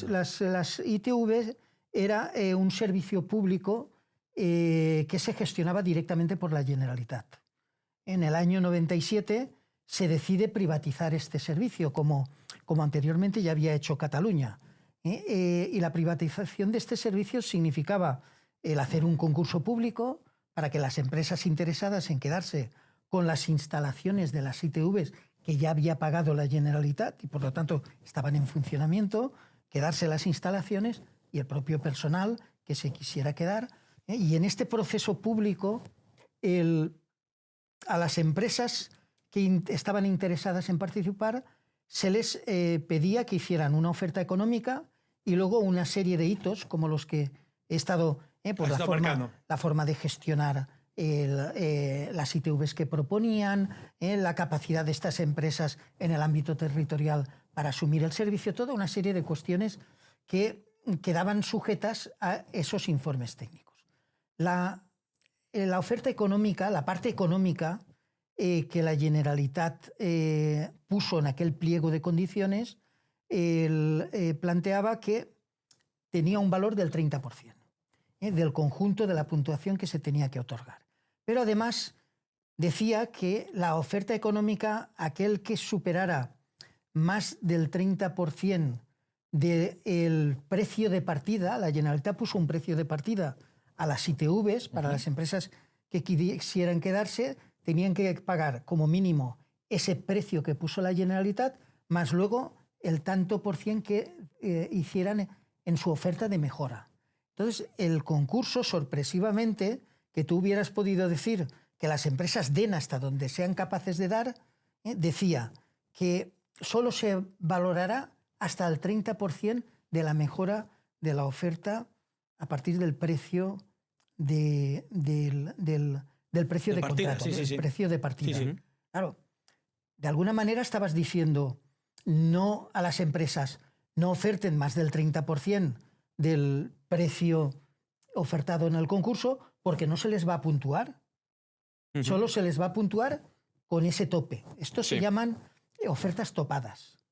Las ITV era un servicio público que se gestionaba directamente por la Generalitat. En el año 97 se decide privatizar este servicio, como anteriormente ya había hecho Cataluña. Y la privatización de este servicio significaba el hacer un concurso público para que las empresas interesadas en quedarse con las instalaciones de las ITVs que ya había pagado la Generalitat y por lo tanto estaban en funcionamiento, quedarse las instalaciones y el propio personal que se quisiera quedar. Y en este proceso público, a las empresas que estaban interesadas en participar se les pedía que hicieran una oferta económica y luego una serie de hitos como los que he estado, pues la forma de gestionar las ITVs que proponían, la capacidad de estas empresas en el ámbito territorial para asumir el servicio, toda una serie de cuestiones que quedaban sujetas a esos informes técnicos. La oferta económica, la parte económica que la Generalitat puso en aquel pliego de condiciones, planteaba que tenía un valor del 30% del conjunto de la puntuación que se tenía que otorgar. Pero además decía que la oferta económica, aquel que superara más del 30% del precio de partida, la Generalitat puso un precio de partida a las ITVs, para las empresas que quisieran quedarse, tenían que pagar como mínimo ese precio que puso la Generalitat, más luego el tanto por cien que hicieran en su oferta de mejora. Entonces, el concurso, sorpresivamente, que tú hubieras podido decir que las empresas den hasta donde sean capaces de dar, decía que solo se valorará hasta el 30% de la mejora de la oferta a partir del precio del precio de contrato, del precio de partida. Sí. Claro, de alguna manera estabas diciendo no a las empresas, no oferten más del 30% del precio ofertado en el concurso porque no se les va a puntuar. Solo se les va a puntuar con ese tope. Esto se llaman ofertas topadas.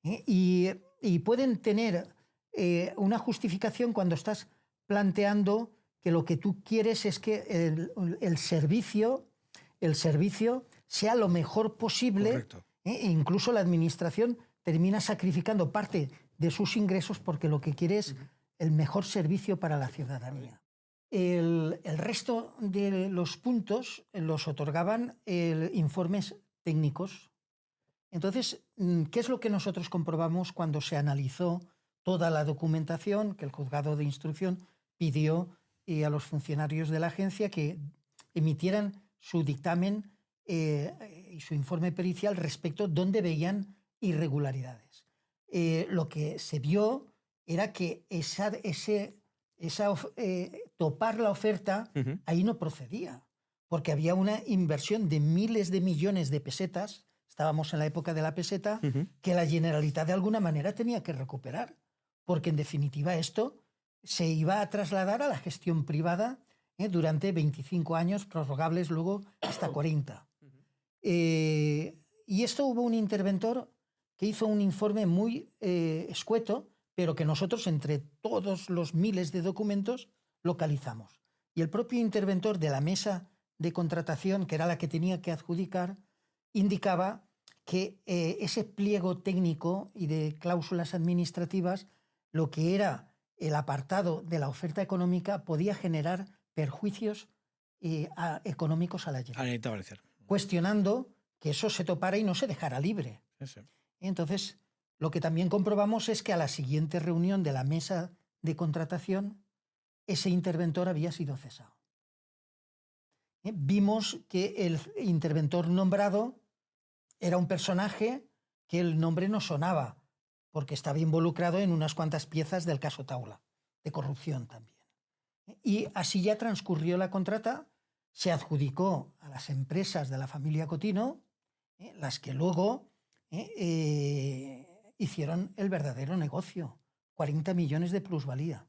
Y pueden tener una justificación cuando estás planteando que lo que tú quieres es que el servicio sea lo mejor posible. E incluso la administración termina sacrificando parte de sus ingresos porque lo que quiere es el mejor servicio para la ciudadanía. El resto de los puntos los otorgaban informes técnicos. Entonces, ¿qué es lo que nosotros comprobamos cuando se analizó toda la documentación que el juzgado de instrucción pidió a los funcionarios de la agencia que emitieran su dictamen y su informe pericial respecto a dónde veían irregularidades? Lo que se vio era que topar la oferta ahí no procedía, porque había una inversión de miles de millones de pesetas, estábamos en la época de la peseta, que la Generalitat de alguna manera tenía que recuperar, porque en definitiva esto se iba a trasladar a la gestión privada durante 25 años, prorrogables luego hasta 40. Y esto hubo un interventor que hizo un informe muy escueto, pero que nosotros entre todos los miles de documentos localizamos. Y el propio interventor de la mesa de contratación, que era la que tenía que adjudicar, indicaba que ese pliego técnico y de cláusulas administrativas, lo que era el apartado de la oferta económica, podía generar perjuicios económicos a la Generalitat, cuestionando que eso se topara y no se dejara libre. Entonces, lo que también comprobamos es que a la siguiente reunión de la mesa de contratación, ese interventor había sido cesado. Vimos que el interventor nombrado era un personaje que el nombre no sonaba, porque estaba involucrado en unas cuantas piezas del caso Taula, de corrupción también. Y así ya transcurrió la contrata, se adjudicó a las empresas de la familia Cotino, las que luego hicieron el verdadero negocio, 40 millones de plusvalía,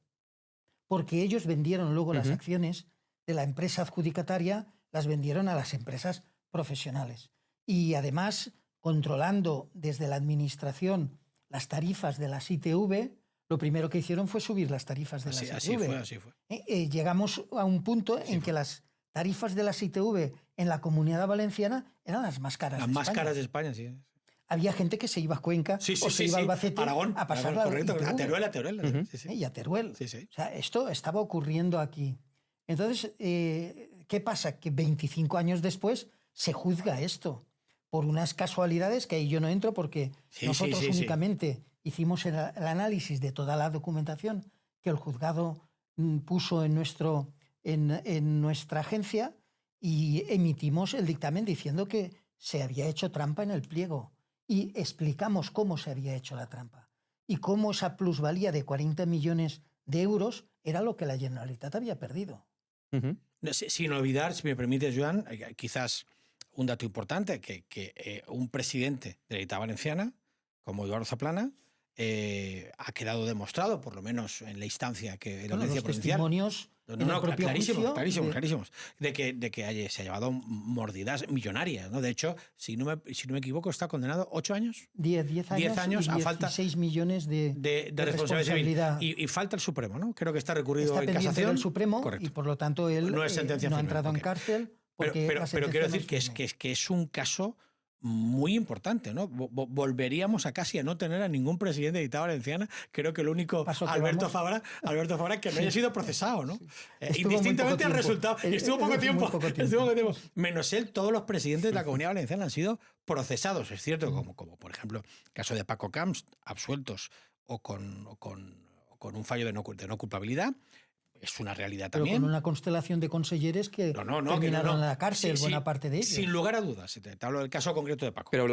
porque ellos vendieron luego las acciones de la empresa adjudicataria, las vendieron a las empresas profesionales. Y además, controlando desde la administración las tarifas de las ITV, lo primero que hicieron fue subir las tarifas de las ITV. Así fue. Llegamos a un punto en que las tarifas de las ITV en la Comunidad Valenciana eran las más caras Las de más España. caras de España, sí. Había gente que se iba a Cuenca o se iba a Albacete Aragón, a pasar Aragón, correcto, la ITV. a Teruel. Sí. Y a Teruel. Sí, sí. O sea, esto estaba ocurriendo aquí. Entonces, ¿qué pasa? Que 25 años después se juzga esto por unas casualidades que ahí yo no entro porque nosotros únicamente hicimos el análisis de toda la documentación que el juzgado puso en nuestra agencia y emitimos el dictamen diciendo que se había hecho trampa en el pliego y explicamos cómo se había hecho la trampa y cómo esa plusvalía de 40 millones de euros era lo que la Generalitat había perdido. Sin olvidar, si me permites, Joan, quizás un dato importante, que un presidente de la Generalitat Valenciana, como Eduardo Zaplana, ha quedado demostrado, por lo menos en la instancia que la audiencia provincial. Testimonios clarísimos, de que se ha llevado mordidas millonarias, ¿no? De hecho, si no me equivoco, está condenado 8 años. 10 años a y falta 16 millones de responsabilidad civil. Y falta el Supremo, ¿no? Creo que está recurrido en casación. El Supremo. Correcto. Y por lo tanto él no es sentencia no ha firme. entrado en cárcel. Pero quiero decir que es un caso muy importante, ¿no? Volveríamos a casi a no tener a ningún presidente de la Generalitat Valenciana. Creo que el único, Alberto Fabra, que no haya sido procesado, ¿no? Indistintamente al resultado. Estuvo poco tiempo. Menos él, todos los presidentes de la Comunidad Valenciana han sido procesados. Es cierto, como por ejemplo el caso de Paco Camps, absueltos o con un fallo de no culpabilidad. Es una realidad también. Pero con una constelación de consejeres que terminaron en la cárcel, buena parte de ellos. Sin lugar a dudas. Te hablo del caso concreto de Paco. Pero